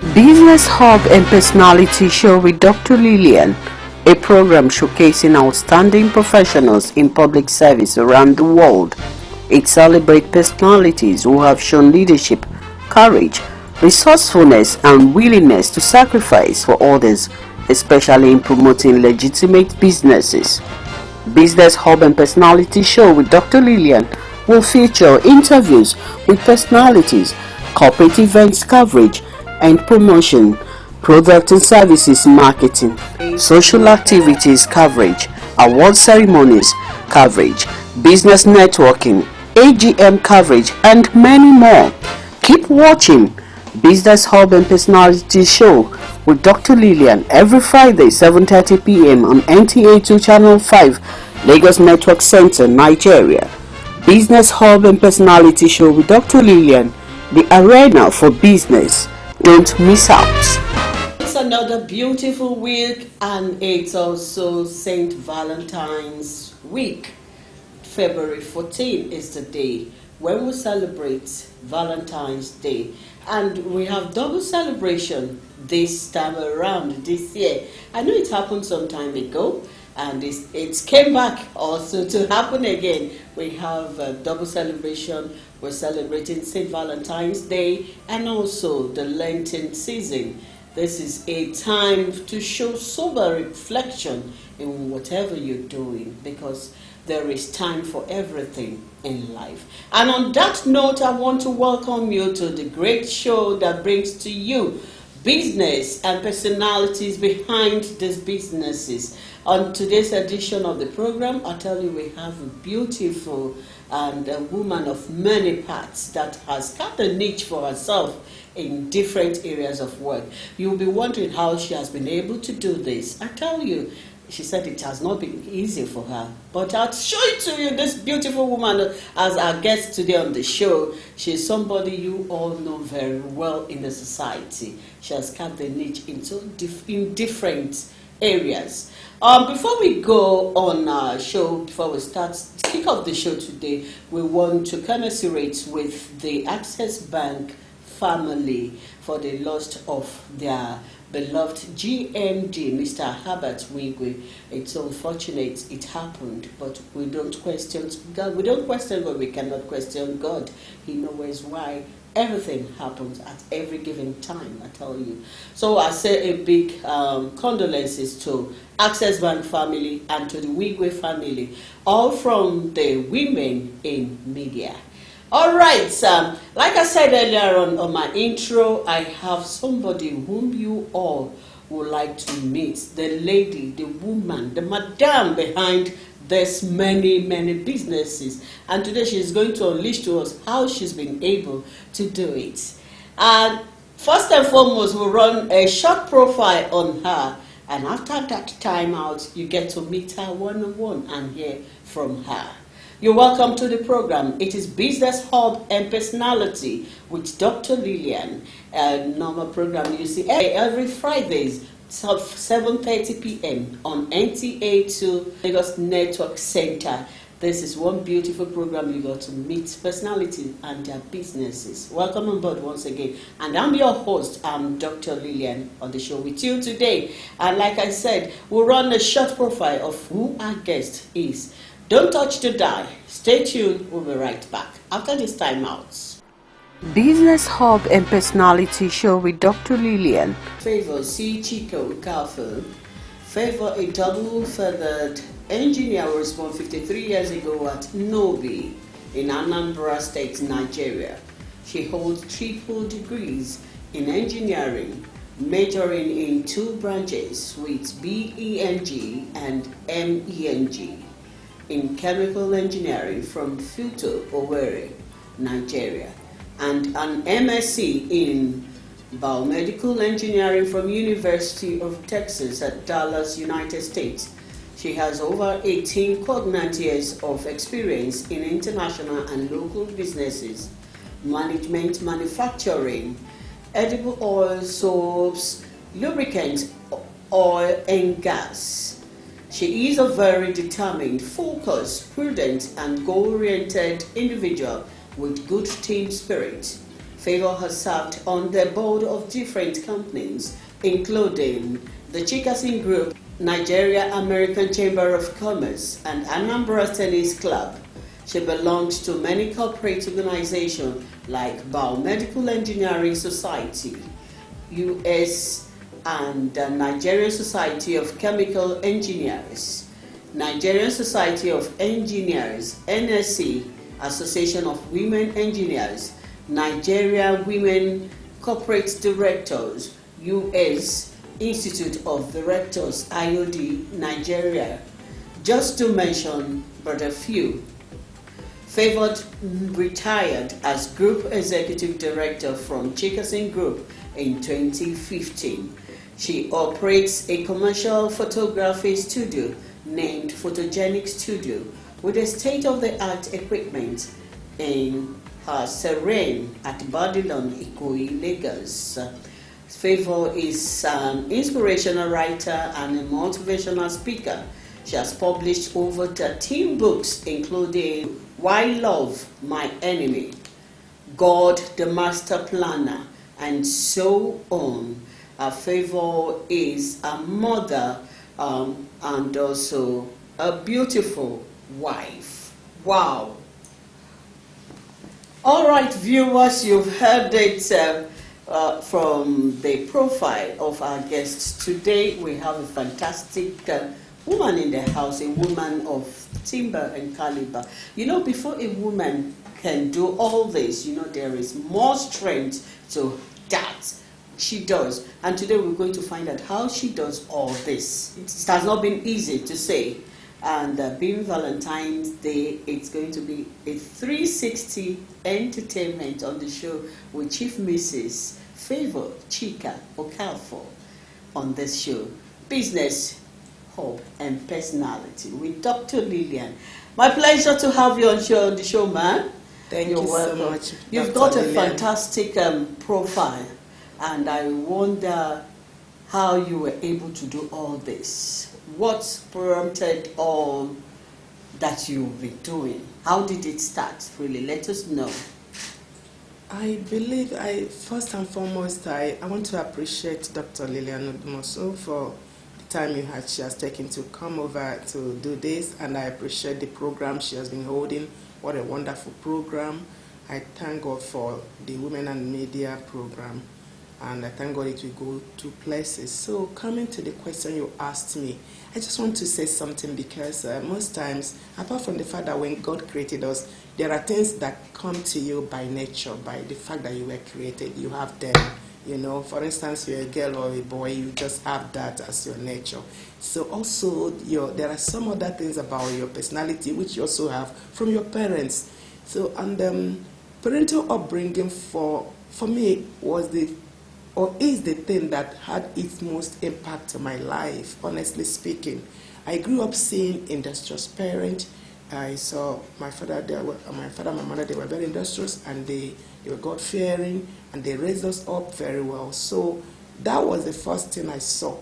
Business Hub and Personality Show with Dr. Lilian, a program showcasing outstanding professionals in public service around the world. It celebrates personalities who have shown leadership, courage, resourcefulness, and willingness to sacrifice for others, especially in promoting legitimate businesses. Business Hub and Personality Show with Dr. Lilian will feature interviews with personalities, corporate events coverage and promotion, product and services marketing, social activities coverage, award ceremonies coverage, business networking, AGM coverage, and many more. Keep watching Business Hub and Personality Show with Dr. Lilian every Friday 7:30 p.m. on NTA2 Channel 5, Lagos Network Center, Nigeria. Business Hub and Personality Show with Dr. Lilian, the arena for business. Don't miss out. It's another beautiful week, and it's also St. Valentine's week. February 14 is the day when we celebrate Valentine's Day, and we have double celebration this time around this year. I know it happened some time ago, and it came back also to happen again. We have a double celebration. We're celebrating St. Valentine's Day and also the Lenten season. This is a time to show sober reflection in whatever you're doing, because there is time for everything in life. And on that note, I want to welcome you to the great show that brings to you business and personalities behind these businesses. On today's edition of the program, I tell you, we have a beautiful and a woman of many parts that has got a niche for herself in different areas of work. You'll be wondering how she has been able to do this. I tell you, she said it has not been easy for her, but I'll show it to you. This beautiful woman as our guest today on the show. She's somebody you all know very well in the society. She has cut the niche in different areas. Before we go on our show, before we kick off the show today, we want to commiserate with the Access Bank family for the loss of their beloved GMD, Mr. Herbert Wigwe. It's unfortunate it happened, but we don't question God. We don't question God. We cannot question God. He knows why everything happens at every given time, I tell you. So I say a big condolences to Access Bank family and to the Wigwe family, all from the women in media. All right, like I said earlier on my intro, I have somebody whom you all would like to meet. The lady, the woman, the madam behind there's many businesses, and today she's going to unleash to us how she's been able to do it. And first and foremost, we'll run a short profile on her, and after that time out, you get to meet her one-on-one and hear from her. You're welcome to the program. It is Business Hub and Personality with Dr. Lilian, a normal program you see every Fridays, 7:30 p.m. on NTA2 Lagos Network Center. This is one beautiful program. You got to meet personalities and their businesses. Welcome on board once again. And I'm your host, Dr. Lilian, on the show with you today. And like I said, we'll run a short profile of who our guest is. Don't touch the dial. Stay tuned. We'll be right back after this time out. Business Hub and Personality Show with Dr. Lilian. Favour, Chika, Okafor. Favour, a double-feathered engineer, was born 53 years ago at Nobi in Anambra State, Nigeria. She holds triple degrees in engineering, majoring in 2 branches with BEng and MEng in chemical engineering from Futo, Owerri, Nigeria, and an MSc in biomedical engineering from University of Texas at Dallas, United States. She has over 18 cognate years of experience in international and local businesses, management, manufacturing, edible oil, soaps, lubricants, oil and gas. She is a very determined, focused, prudent, and goal-oriented individual with good team spirit. Favour has served on the board of different companies, including the CHIKASON Group, Nigeria American Chamber of Commerce, and Anambra Tennis Club. She belongs to many corporate organizations like Biomedical Engineering Society, US, and the Nigerian Society of Chemical Engineers, Nigerian Society of Engineers, NSC, Association of Women Engineers, Nigeria Women Corporate Directors, US, Institute of Directors, IOD, Nigeria, just to mention but a few. Favour retired as Group Executive Director from CHIKASON Group in 2015. She operates a commercial photography studio named Photogenic Studio with a state-of-the-art equipment in her Serene at Badilon, Ikoyi, Lagos. Favour is an inspirational writer and a motivational speaker. She has published over 13 books, including Why Love My Enemy, God the Master Planner, and so on. Favour is a mother and also a beautiful wife. Wow. All right, viewers, you've heard it from the profile of our guests. Today we have a fantastic woman in the house, a woman of timber and caliber. You know, before a woman can do all this, you know, there is more strength to that. She does. And today we're going to find out how she does all this. It has not been easy to say. And being Valentine's Day, it's going to be a 360 entertainment on the show with Chief Mrs. Favour Chika Okafor on this show. Business, hope, and personality with Dr. Lilian. My pleasure to have you on the show, man. Thank you so much. You've got a fantastic profile, and I wonder how you were able to do all this. What prompted all that you've been doing? How did it start? Really, let us know. I believe first and foremost, I want to appreciate Dr. Lilian Odumosu for the time she has taken to come over to do this, and I appreciate the program she has been holding. What a wonderful program. I thank God for the Women and Media program, and I thank God it will go to places. So coming to the question you asked me, I just want to say something, because most times, apart from the fact that when God created us, there are things that come to you by nature, by the fact that you were created. You have them. You know, for instance, you're a girl or a boy, you just have that as your nature. So also, there are some other things about your personality which you also have from your parents. So, and parental upbringing for me was is the thing that had its most impact on my life, honestly speaking. I grew up seeing industrious parents. I saw my father, my mother, they were very industrious, and they were God-fearing, and they raised us up very well. So that was the first thing I saw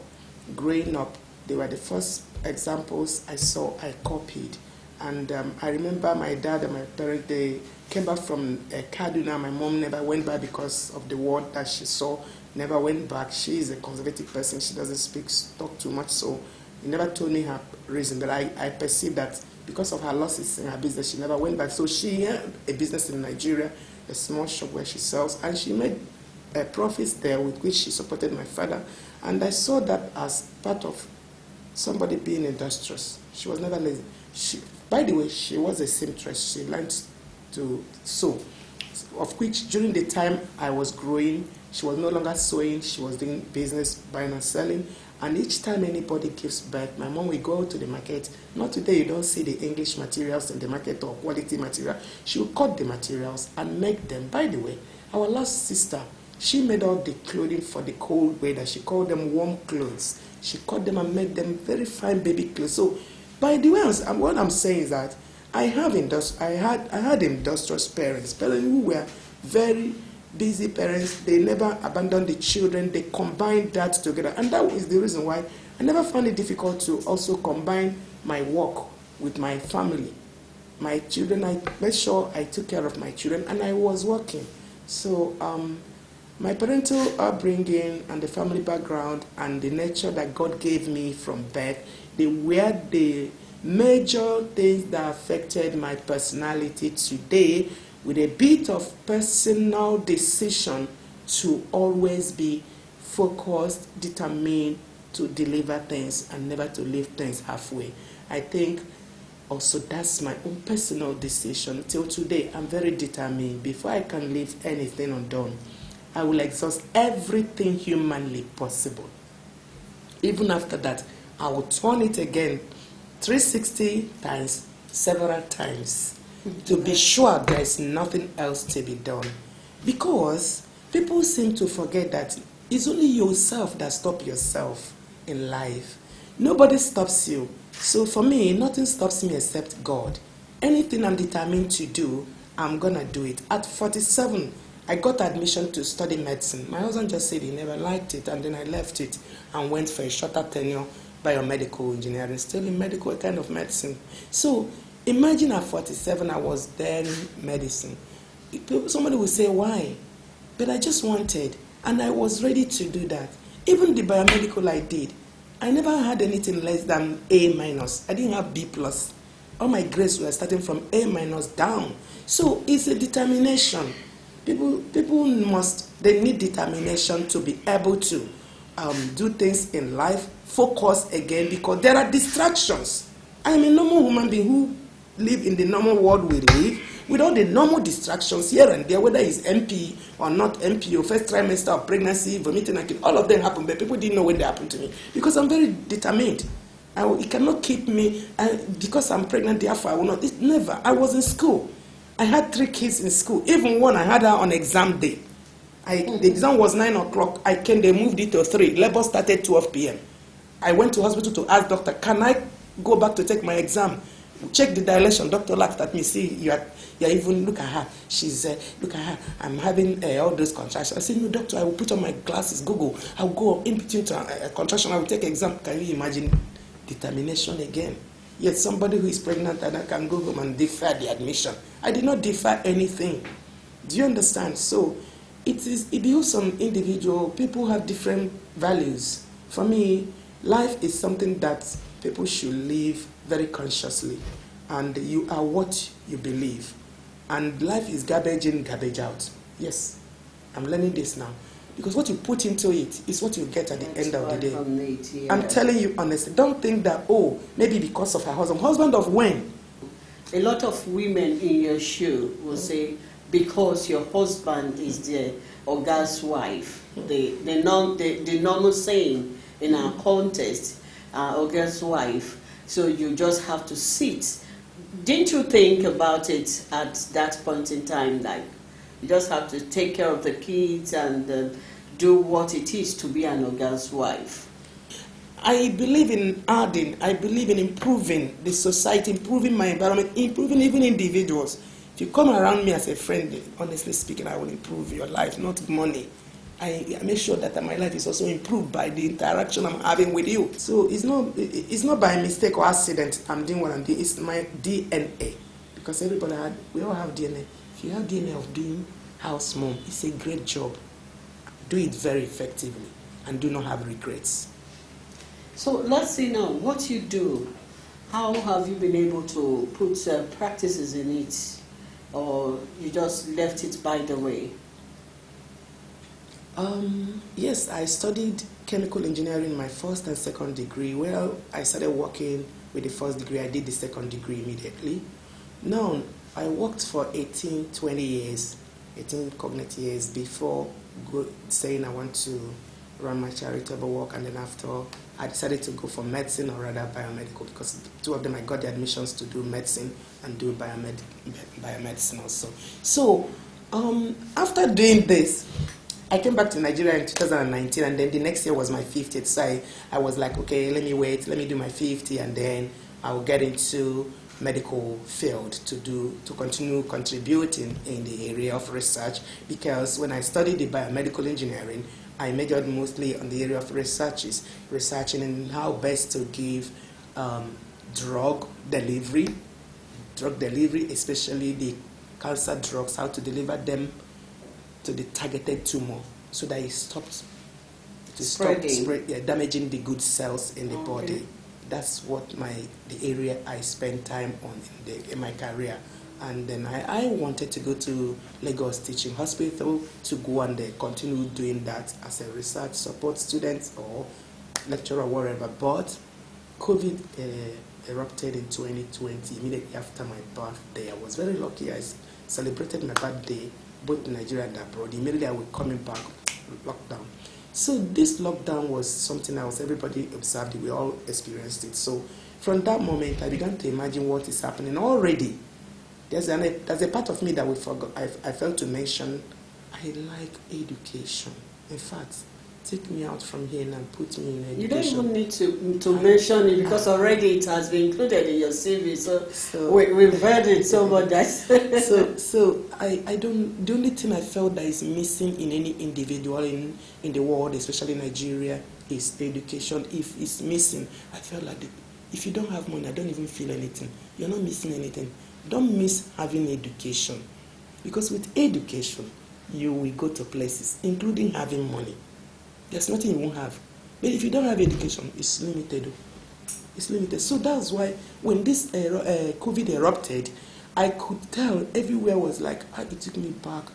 growing up. They were the first examples I saw, I copied. And I remember my dad and my parents, they came back from Kaduna. My mom never went back because of the word that she saw, never went back. She is a conservative person. She doesn't talk too much, so he never told me her reason. But I perceived that because of her losses in her business, she never went back. So she had a business in Nigeria, a small shop where she sells, and she made profits there with which she supported my father. And I saw that as part of somebody being industrious. She was never lazy. By the way, she was a seamstress. She learned to sew, of which during the time I was growing, she was no longer sewing. She was doing business, buying and selling. And each time anybody gives birth, my mom will go to the market. Not today, you don't see the English materials in the market or quality material. She will cut the materials and make them. By the way, our last sister, she made all the clothing for the cold weather. She called them warm clothes. She cut them and made them very fine baby clothes. So, by the way, what I'm saying is that I had industrious parents who were very busy parents. They never abandoned the children. They combined that together. And that is the reason why I never found it difficult to also combine my work with my family. My children, I made sure I took care of my children, and I was working. So my parental upbringing and the family background and the nature that God gave me from birth, they were the major things that affected my personality today, with a bit of personal decision to always be focused, determined to deliver things and never to leave things halfway. I think also that's my own personal decision. Till today, I'm very determined. Before I can leave anything undone, I will exhaust everything humanly possible. Even after that, I will turn it again 360 times, several times, to be sure there is nothing else to be done. Because people seem to forget that it's only yourself that stops yourself in life. Nobody stops you. So for me, nothing stops me except God. Anything I'm determined to do, I'm going to do it. At 47, I got admission to study medicine. My husband just said he never liked it, and then I left it and went for a shorter tenure, biomedical engineering, still in medical kind of medicine. So imagine at 47, I was there in medicine. Somebody will say, why? But I just wanted, and I was ready to do that. Even the biomedical I did, I never had anything less than A minus. I didn't have B plus. All my grades were starting from A minus down. So it's a determination. People they need determination to be able to do things in life, focus again, because there are distractions. I'm a normal human being who live in the normal world we live, with all the normal distractions here and there, whether it's MP or not MP, or first trimester of pregnancy, vomiting, all of them happen, but people didn't know when they happened to me, because I'm very determined. It cannot keep me, because I'm pregnant, therefore I will not. It never. I was in school. I had 3 kids in school. Even one, I had her on exam day. The exam was 9 o'clock. They moved it to 3. Labor started 12 p.m. I went to hospital to ask doctor, can I go back to take my exam? Check the dilation. Doctor laughed at me. See, you're even, look at her. She's, look at her. I'm having all those contractions. I said, no, doctor, I will put on my glasses, Google. I'll go in between contraction. I will take exam. Can you imagine determination again? Yet somebody who is pregnant and I can go home and defer the admission. I did not defer anything. Do you understand? So it behoves some individual. People have different values. For me, life is something that people should live very consciously. And you are what you believe. And life is garbage in, garbage out. Yes, I'm learning this now. Because what you put into it is what you get at the end of the day. Yeah. I'm telling you honestly, don't think that, oh, maybe because of her husband. Husband of when? A lot of women in your show will say, because your husband is the Oga's wife. The normal saying in our contest, Oga's wife, so you just have to sit. Didn't you think about it at that point in time, like, you just have to take care of the kids and do what it is to be an Oga's wife? I believe in adding, I believe in improving the society, improving my environment, improving even individuals. If you come around me as a friend, honestly speaking, I will improve your life, not money. I make sure that my life is also improved by the interaction I'm having with you. So it's not by mistake or accident I'm doing what I'm doing. It's my DNA. Because we all have DNA. If you have DNA of doing house mom, it's a great job. Do it very effectively and do not have regrets. So let's see now what you do. How have you been able to put practices in it, or you just left it by the way? Yes, I studied chemical engineering in my first and second degree. Well, I started working with the first degree. I did the second degree immediately. Now, I worked for 18 cognate years before saying I want to run my charitable work, and then after I decided to go for medicine, or rather biomedical, because 2 of them I got the admissions to do medicine and do biomedicine also. So after doing this, I came back to Nigeria in 2019, and then the next year was my 50th. So I was like, okay, let me wait, let me do my 50, and then I'll get into medical field to continue contributing in the area of research, because when I studied the biomedical engineering, I majored mostly on the area of researching in how best to give drug delivery, especially the cancer drugs, how to deliver them to the targeted tumor so that it stopped damaging the good cells in the body. That's what the area I spend time on in my career. And then I wanted to go to Lagos Teaching Hospital to go and continue doing that as a research support student or lecturer or whatever. But COVID erupted in 2020, immediately after my birthday. I was very lucky. I celebrated my birthday both in Nigeria and abroad. Immediately I was coming back, lockdown. So this lockdown was something else. Everybody observed it. We all experienced it. So from that moment, I began to imagine what is happening already. There's a part of me that we forgot. I failed to mention. I like education. In fact, take me out from here and put me in education. You don't even need to mention it because already it has been included in your CV. So we've heard it so much that. so I don't. The only thing I felt that is missing in any individual in the world, especially Nigeria, is education. If it's missing, I felt like if you don't have money, I don't even feel anything. You're not missing anything. Don't miss having education, because with education, you will go to places, including having money. There's nothing you won't have. But if you don't have education, it's limited. It's limited. So that's why when this COVID erupted, I could tell everywhere was like, it took me back,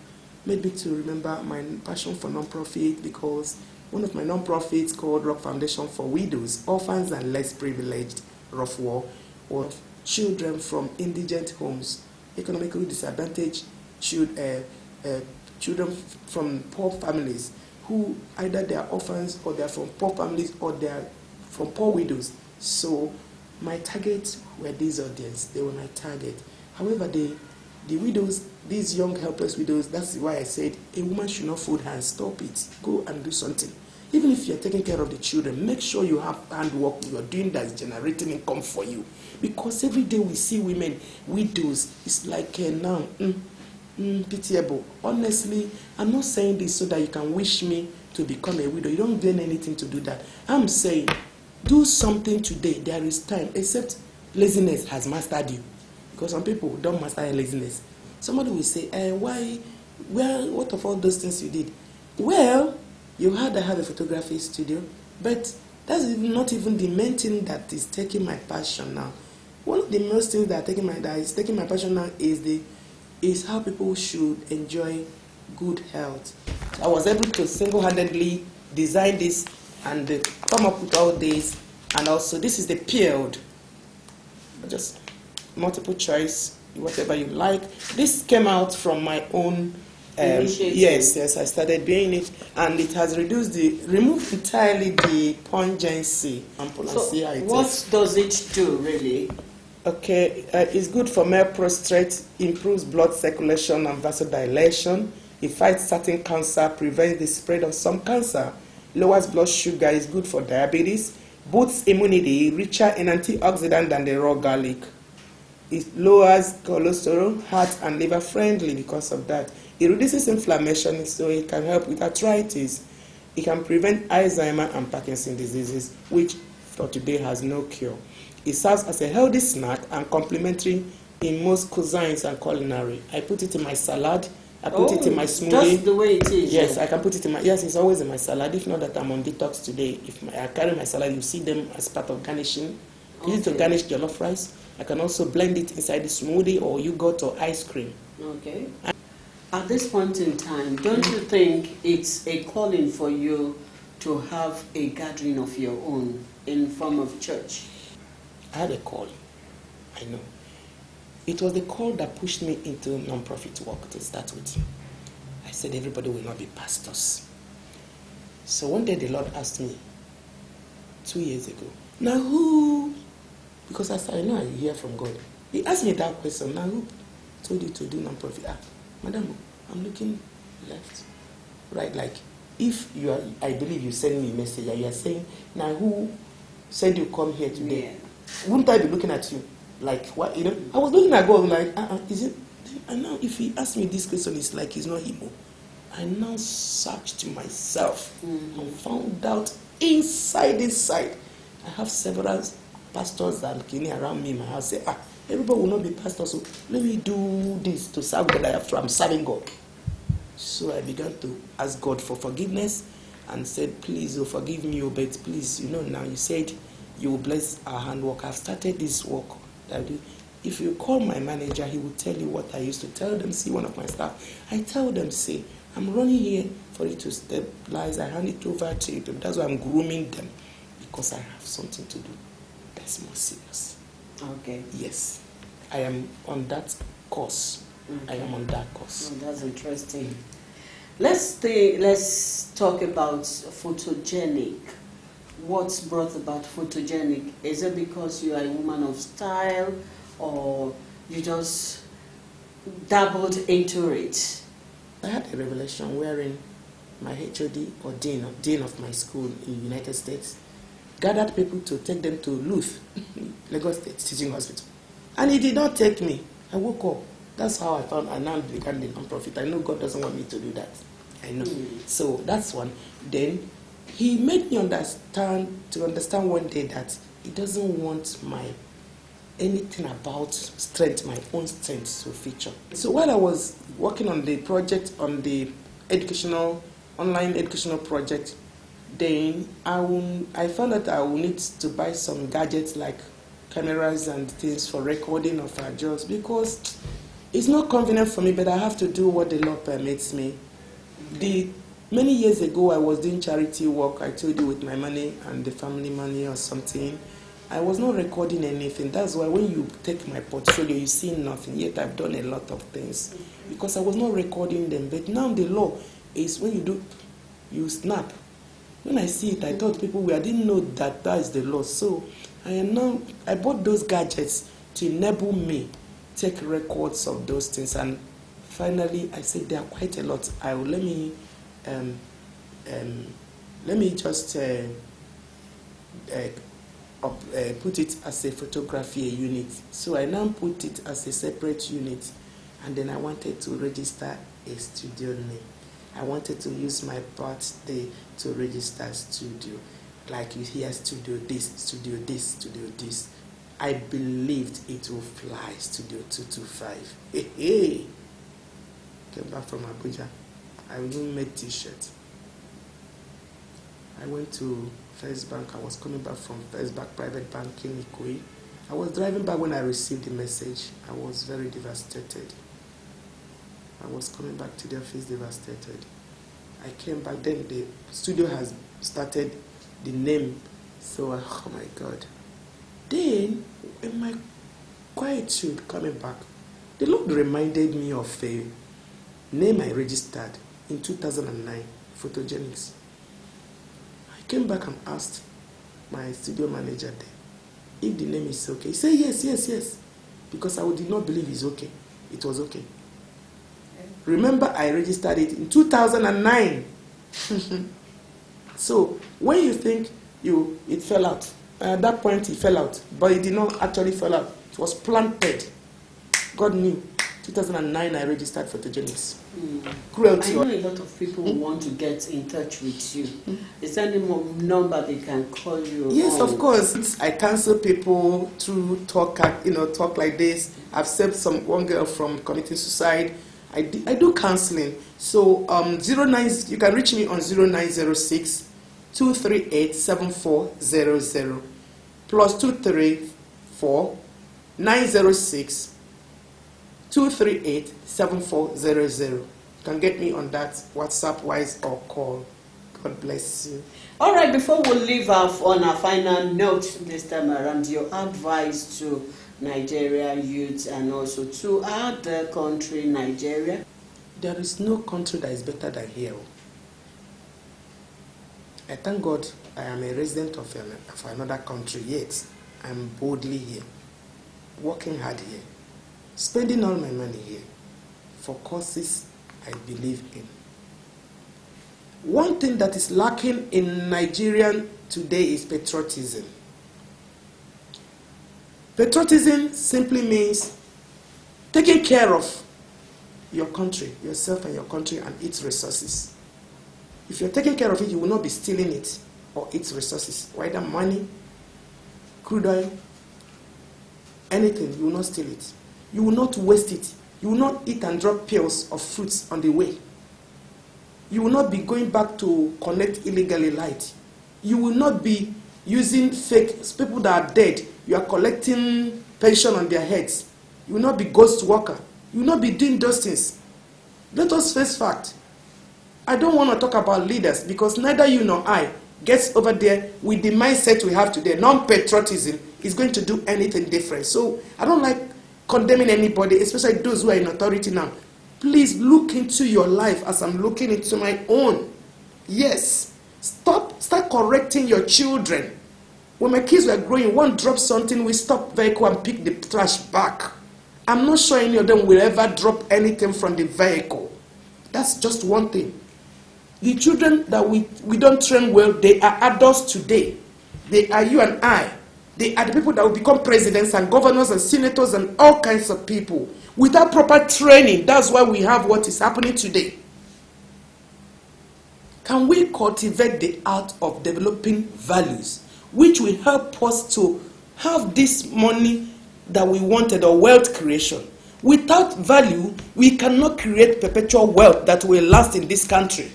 made me to remember my passion for non-profit, because one of my non-profits called Rock Foundation for Widows, Orphans and Less Privileged, rough war, or children from indigent homes, economically disadvantaged children from poor families, who either they are orphans or they are from poor families or they are from poor widows. So my targets were this audience. They were my target. However, the widows, these young helpless widows, that's why I said a woman should not fold her and stop it. Go and do something. Even if you're taking care of the children, make sure you have handwork you're doing that's generating income for you. Because every day we see women, widows, it's like now, pitiable. Honestly, I'm not saying this so that you can wish me to become a widow. You don't gain anything to do that. I'm saying, do something today. There is time, except laziness has mastered you. Because some people don't master laziness. Somebody will say, what of all those things you did? Well, you heard I have a photography studio, but that's not even the main thing that is taking my passion now. One of the most things that is taking my passion now is how people should enjoy good health. I was able to single-handedly design this and come up with all this, and also this is the peeled, just multiple choice, whatever you like. This came out from my own. Yes, I started doing it, and it has removed entirely the pungency. So what does it do, really? Okay, it's good for male prostate, improves blood circulation and vasodilation. It fights certain cancer, prevents the spread of some cancer, lowers blood sugar, is good for diabetes, boosts immunity, richer in antioxidant than the raw garlic. It lowers cholesterol, heart and liver friendly because of that. It reduces inflammation, so it can help with arthritis. It can prevent Alzheimer's and Parkinson's diseases, which for today has no cure. It serves as a healthy snack and complementary in most cuisines and culinary. I put it in my salad. I put it in my smoothie. Just the way it is. Yes, I can put it in my. Yes, it's always in my salad. If not that I'm on detox today, I carry my salad, you see them as part of garnishing. Use it to garnish jollof rice. I can also blend it inside the smoothie or yogurt or ice cream. Okay. At this point in time, don't you think it's a calling for you to have a gathering of your own in form of church? I had a call. I know. It was the call that pushed me into non-profit work to start with. I said everybody will not be pastors. So one day the Lord asked me, 2 years ago, now who, because I know I hear from God. He asked me that question, now who told you to do non-profit? Madam, I'm looking left, right, like if you are, I believe you send me a message and you are saying, now who said you come here today? Yeah. Wouldn't I be looking at you? Like, what, you know? I was looking at God like, is it? And now if he asked me this question, it's like it's not him. I now searched myself and found out inside. I have several pastors that are around me in my house say, everybody will not be pastors, so let me do this to serve God. I'm serving God. So I began to ask God for forgiveness and said, please, oh, forgive me, oh, but please, now you said you will bless our handwork. I've started this work. If you call my manager, he will tell you what I used to tell them. See, one of my staff, I tell them, say, I'm running here for you to stabilize. I hand it over to you. That's why I'm grooming them, because I have something to do that's more serious. Okay. Yes, I am on that course. Okay. I am on that course. Oh, that's interesting. Let's talk about photogenic. What's brought about photogenic? Is it because you are a woman of style, or you just dabbled into it? I had a revelation wherein my HOD or dean of my school in the United States gathered people to take them to Luth, Lagos State Teaching Hospital. And he did not take me. I woke up. That's how I now began the non-profit. I know God doesn't want me to do that. I know. So that's one. Then he made me understand one day that he doesn't want anything about strength, my own strength to feature. So while I was working on the project, on the online educational project, then I found that I will need to buy some gadgets like cameras and things for recording of our jobs, because it's not convenient for me, but I have to do what the law permits me. Many years ago, I was doing charity work, I told you, with my money and the family money or something. I was not recording anything. That's why when you take my portfolio, you see nothing. Yet I've done a lot of things because I was not recording them. But now the law is when you snap. When I see it, I thought I didn't know that is the law. So I bought those gadgets to enable me take records of those things. And finally, I said there are quite a lot. Let me just put it as a photography unit. So I now put it as a separate unit, and then I wanted to register a studio name. I wanted to use my birthday to register studio. Like you hear studio this, studio this, studio this. I believed it will fly, Studio 225. Hey. Came back from Abuja. I even made t-shirts. I went to First Bank. I was coming back from First Bank Private Bank in Ikoyi. I was driving back when I received the message. I was very devastated. I was coming back to the office devastated. I came back, then the studio has started the name. So, oh my God. Then, in my quietude coming back, the Lord reminded me of a name I registered in 2009, Photogenics. I came back and asked my studio manager there if the name is okay. He said, yes. Because I did not believe it's okay. It was okay. Remember, I registered it in 2009. So, when you think it fell out, at that point it fell out, but it did not actually fall out. It was planted. God knew. 2009, I registered Photogenics. Cruelty. I know a lot of people want to get in touch with you. Is there any number they can call you? Yes, of course. I counsel people through talk like this. I've saved one girl from committing suicide. I do counseling. So you can reach me on 0906 238 7400 plus 234 906 238 7400. You can get me on that WhatsApp wise or call. God bless you. All right, before we leave off on our final note this time around, your advice to Nigeria youth and also to other country, Nigeria? There is no country that is better than here. I thank God I am a resident of another country, yet I'm boldly here, working hard here, spending all my money here for causes I believe in. One thing that is lacking in Nigeria today is patriotism. Patriotism simply means taking care of your country, yourself and your country and its resources. If you're taking care of it, you will not be stealing it or its resources, whether money, crude oil, anything, you will not steal it. You will not waste it. You will not eat and drop pills of fruits on the way. You will not be going back to connect illegally light. You will not be using fake people that are dead. You are collecting pension on their heads. You will not be ghost worker. You will not be doing those things. Let us face fact. I don't want to talk about leaders because neither you nor I gets over there with the mindset we have today. Non-patriotism is going to do anything different. So I don't like condemning anybody, especially those who are in authority now. Please look into your life as I'm looking into my own. Yes. Start correcting your children. When my kids were growing, one drop something, we stop vehicle and pick the trash back. I'm not sure any of them will ever drop anything from the vehicle. That's just one thing. The children that we don't train well, they are adults today. They are you and I. They are the people that will become presidents and governors and senators and all kinds of people. Without proper training, that's why we have what is happening today. Can we cultivate the art of developing values, which will help us to have this money that we wanted, or wealth creation? Without value, we cannot create perpetual wealth that will last in this country.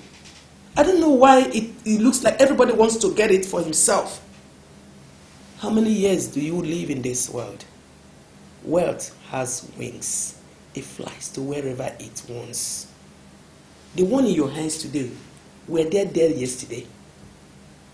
I don't know why it looks like everybody wants to get it for himself. How many years do you live in this world? Wealth has wings. It flies to wherever it wants. The one in your hands today, were they there yesterday?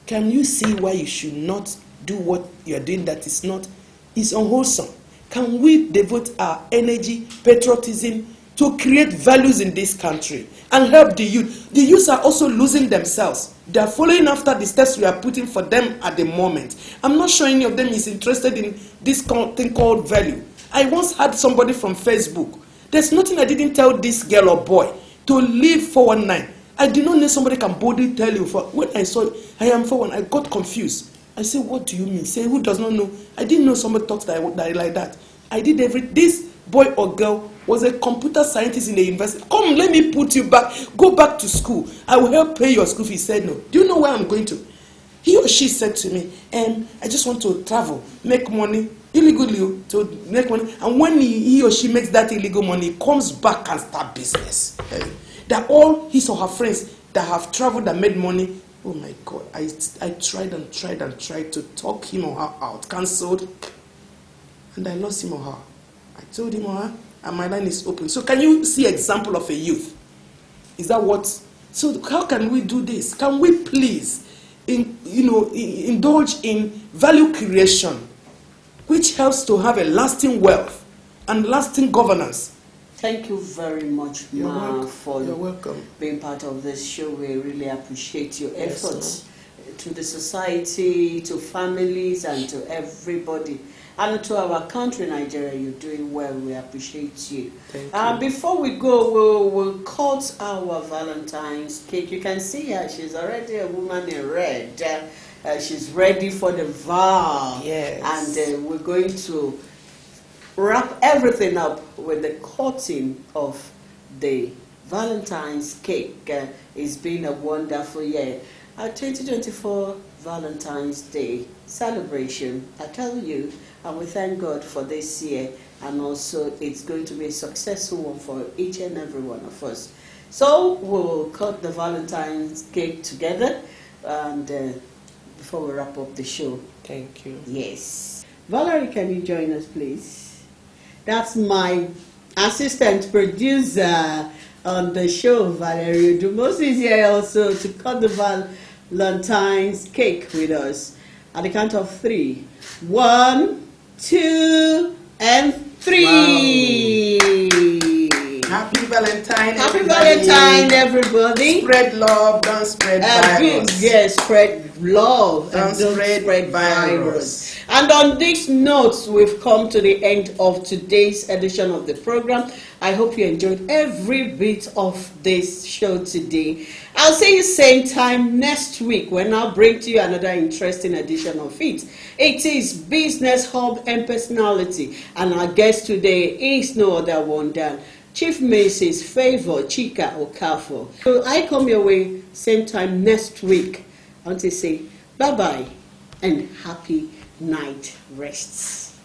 Can you see why you should not do what you are doing that is unwholesome? Can we devote our energy, patriotism, to create values in this country and help the youth? The youths are also losing themselves. They are following after the steps we are putting for them at the moment. I'm not sure any of them is interested in this thing called value. I once had somebody from Facebook. There's nothing I didn't tell this girl or boy to leave 419. I did not know somebody can boldly tell you. When I saw I am 419, I got confused. I said, what do you mean? Say, who does not know? I didn't know somebody talks like that. I did this boy or girl was a computer scientist in the university. Come, let me put you back. Go back to school. I will help pay your school fee. He said no. Do you know where I'm going to? He or she said to me, I just want to travel, make money, illegally to make money. And when he or she makes that illegal money, he comes back and start business. That all his or her friends that have traveled and made money, oh my God, I tried to talk him or her out, cancelled, and I lost him or her. I told him or her, and my line is open. So can you see example of a youth? Is that what? So how can we do this? Can we please, indulge in value creation, which helps to have a lasting wealth and lasting governance? Thank you very much, Ma, for You're welcome. being part of this show. We really appreciate your efforts to the society, to families, and to everybody. And to our country, Nigeria, you're doing well. We appreciate you. Thank you. Before we go, we'll cut our Valentine's cake. You can see her. She's already a woman in red. She's ready for the vow. Yes. And we're going to wrap everything up with the cutting of the Valentine's cake. It's been a wonderful year. Our 2024 Valentine's Day celebration, I tell you, and we thank God for this year, and also it's going to be a successful one for each and every one of us. So we'll cut the Valentine's cake together, and before we wrap up the show. Thank you. Yes. Valerie, can you join us, please? That's my assistant producer on the show, Valerie Dumos is here also to cut the Valentine's cake with us. At the count of 3. 1, 2, and 3. Wow. Happy Valentine, Happy everybody. Valentine, everybody. Spread love, don't spread virus. Yes, spread love Don't and don't spread spread virus. And on these notes, we've come to the end of today's edition of the program. I hope you enjoyed every bit of this show today. I'll see you same time next week when I'll bring to you another interesting edition of it. It is Business Hub and Personality, and our guest today is no other one than Chief Mrs. Favour Chika Okafor. So I come your way same time next week. I want to say bye-bye and happy night rests.